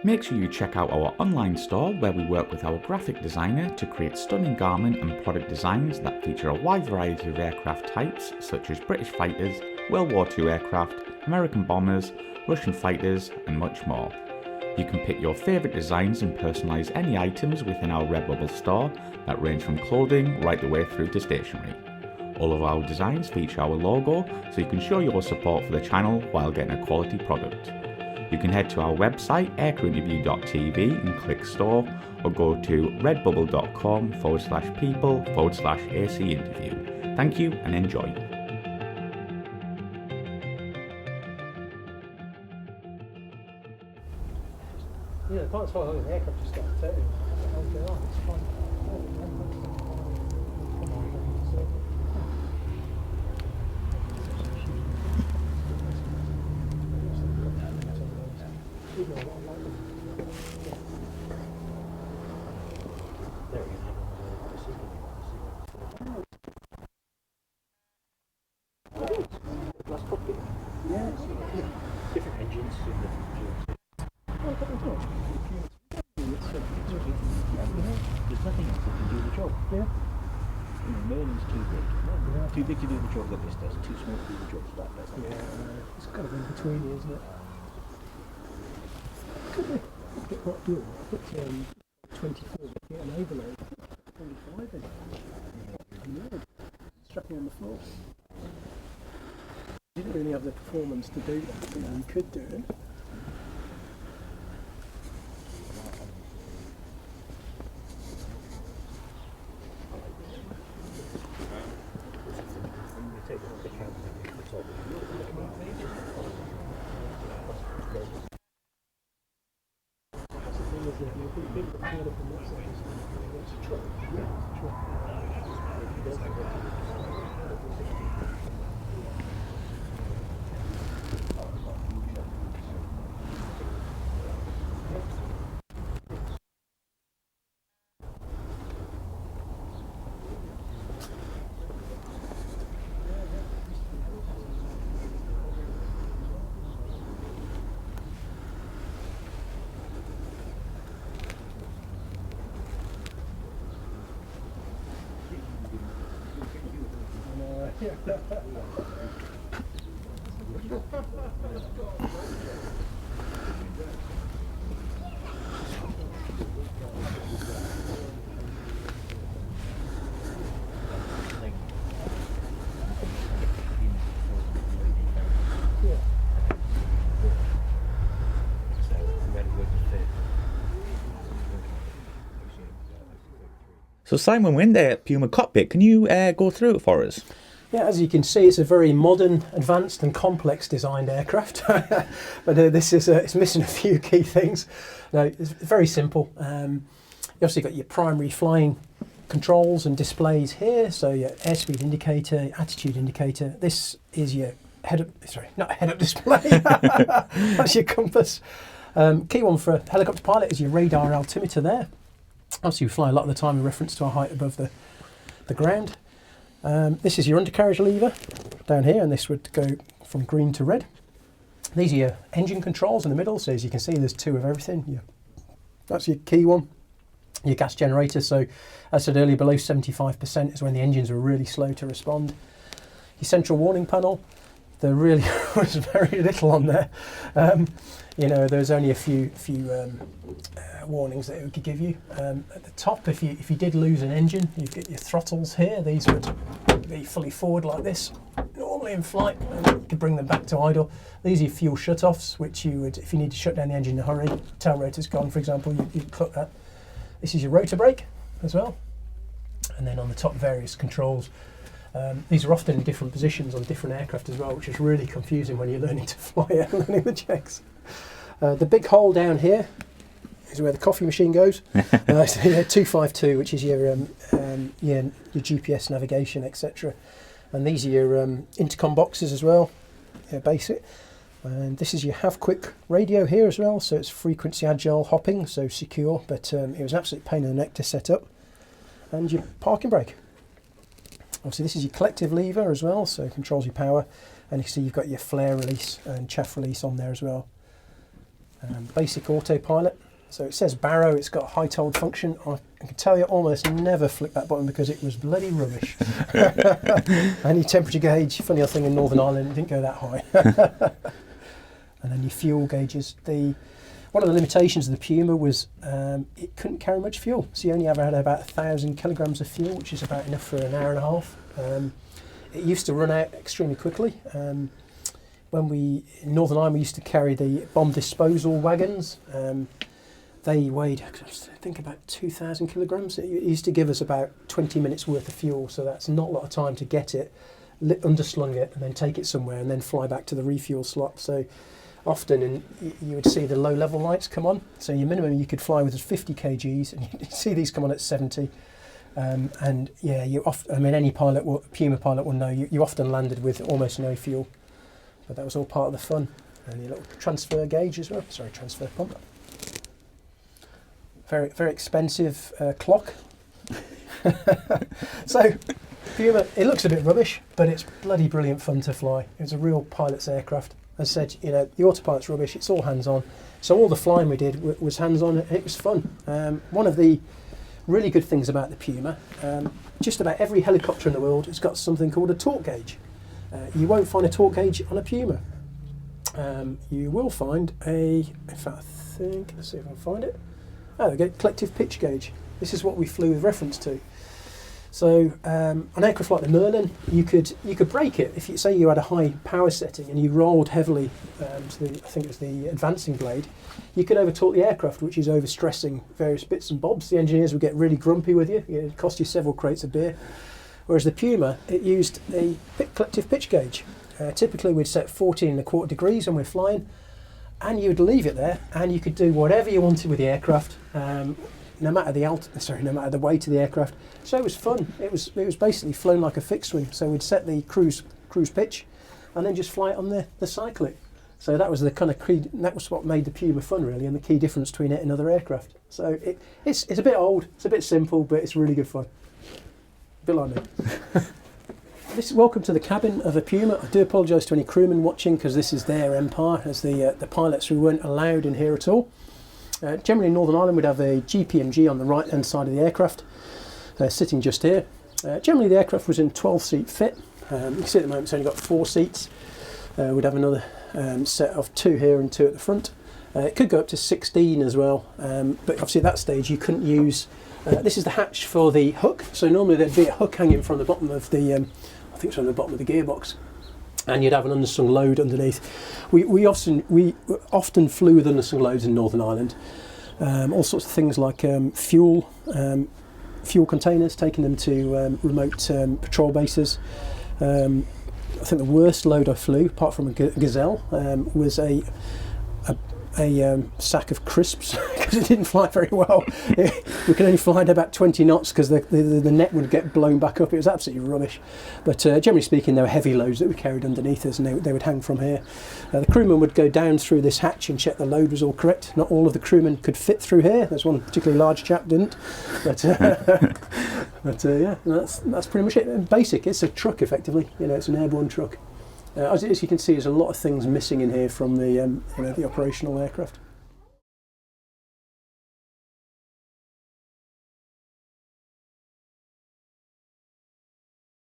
Make sure you check out our online store where we work with our graphic designer to create stunning garment and product designs that feature a wide variety of aircraft types such as British fighters, World War II aircraft, American bombers, Russian fighters and much more. You can pick your favourite designs and personalise any items within our Redbubble store that range from clothing right the way through to stationery. All of our designs feature our logo so you can show your support for the channel while getting a quality product. You can head to our website aircrewinterview.tv and click store, or go to redbubble.com/people/AC interview. Thank you and enjoy. Yeah, the part's fine. The aircraft just got dirty. It's fine. Yeah, different engines. There's nothing else that can do the job. Yeah. You know, Merlin's too big. Yeah. Too big to do the job that this does. Too small to do the job that does. Yeah. It's kind of in between, isn't it? Could we get what do? Put 24, get an overload. 45 in. Yeah. Strapping on the floor. You didn't really have the performance to do that, but you could do it. So Simon, we're in the Puma Cockpit. Can you go through it for us? Yeah, as you can see, it's a very modern, advanced and complex designed aircraft. But this is it's missing a few key things. No, it's very simple. You obviously got your primary flying controls and displays here. So your airspeed indicator, attitude indicator. This is your not head-up display. That's your compass. Key one for a helicopter pilot is your radar altimeter there. Obviously, we fly a lot of the time in reference to our height above the ground. This is your undercarriage lever down here, and this would go from green to red. These are your engine controls in the middle, so as you can see there's two of everything. That's your key one, your gas generator. So as I said earlier, below 75% is when the engines are really slow to respond. Your central warning panel, there really was very little on there. There's only a few warnings that it could give you. At the top, if you did lose an engine, you've got your throttles here. These would be fully forward like this, normally in flight, and you could bring them back to idle. These are your fuel shutoffs, which you would, if you need to shut down the engine in a hurry, tail rotor's gone, for example, you'd click that. This is your rotor brake as well. And then on the top, various controls. These are often in different positions on different aircraft as well, which is really confusing when you're learning to fly and learning the checks. The big hole down here is where the coffee machine goes. 252, which is your GPS navigation, etc. And these are your intercom boxes as well, basic. And this is your have quick radio here as well, so it's frequency agile hopping, so secure, but it was an absolute pain in the neck to set up. And your parking brake. Obviously this is your collective lever as well, so it controls your power, and you can see you've got your flare release and chaff release on there as well. Basic autopilot. So it says Barrow, it's got a height hold function. I can tell you almost never flicked that button because it was bloody rubbish. And your temperature gauge, funny old thing in Northern Ireland, it didn't go that high. And then your fuel gauges. One of the limitations of the Puma was it couldn't carry much fuel. So you only ever had about 1,000 kilograms of fuel, which is about enough for an hour and a half. It used to run out extremely quickly. When in Northern Ireland, we used to carry the bomb disposal wagons. They weighed, I think, about 2,000 kilograms. It used to give us about 20 minutes worth of fuel, so that's not a lot of time to get it, underslung it, and then take it somewhere, and then fly back to the refuel slot. So often you would see the low-level lights come on. So your minimum you could fly with is 50 kgs, and you see these come on at 70. And yeah, any Puma pilot will know you often landed with almost no fuel. But that was all part of the fun. And your little transfer gauge as well. Sorry, transfer pump. Very, very expensive clock. So, Puma, it looks a bit rubbish, but it's bloody brilliant fun to fly. It's a real pilot's aircraft. As I said, the autopilot's rubbish, it's all hands-on. So all the flying we did was hands-on, and it was fun. One of the really good things about the Puma, just about every helicopter in the world has got something called a torque gauge. You won't find a torque gauge on a Puma. You will find let's see if I can find it. Oh, there we go, collective pitch gauge. This is what we flew with reference to. So an aircraft like the Merlin, you could break it if you say you had a high power setting and you rolled heavily to I think it was the advancing blade. You could overtorque the aircraft, which is overstressing various bits and bobs. The engineers would get really grumpy with you. It'd cost you several crates of beer. Whereas the Puma, it used a collective pitch gauge. Typically, we'd set 14¼ degrees when we're flying, and you'd leave it there, and you could do whatever you wanted with the aircraft. No matter the weight of the aircraft. So it was fun. It was basically flown like a fixed wing. So we'd set the cruise pitch, and then just fly it on the cyclic. So that was the kind of key. That was what made the Puma fun, really, and the key difference between it and other aircraft. So it's a bit old. It's a bit simple, but it's really good fun. A bit like me. Welcome to the cabin of a Puma. I do apologise to any crewmen watching because this is their empire, as the pilots who weren't allowed in here at all. Generally in Northern Ireland we'd have a GPMG on the right hand side of the aircraft, sitting just here. Generally the aircraft was in 12-seat fit. You can see at the moment it's only got 4 seats. We'd have another set of 2 here and 2 at the front. It could go up to 16 as well, but obviously at that stage you couldn't use, this is the hatch for the hook, so normally there'd be a hook hanging from the bottom of the, I think it's on the bottom of the gearbox. And you'd have an underslung load underneath. We often flew with underslung loads in Northern Ireland. All sorts of things like fuel containers, taking them to remote patrol bases. I think the worst load I flew, apart from a Gazelle, was a sack of crisps because it didn't fly very well. We could only fly at about 20 knots because the net would get blown back up. It was absolutely rubbish. But generally speaking, there were heavy loads that we carried underneath us, and they would hang from here. The crewmen would go down through this hatch and check the load was all correct. Not all of the crewmen could fit through here. There's one particularly large chap didn't. But yeah, that's pretty much it. Basic. It's a truck effectively. It's an airborne truck. As you can see, there's a lot of things missing in here from the operational aircraft.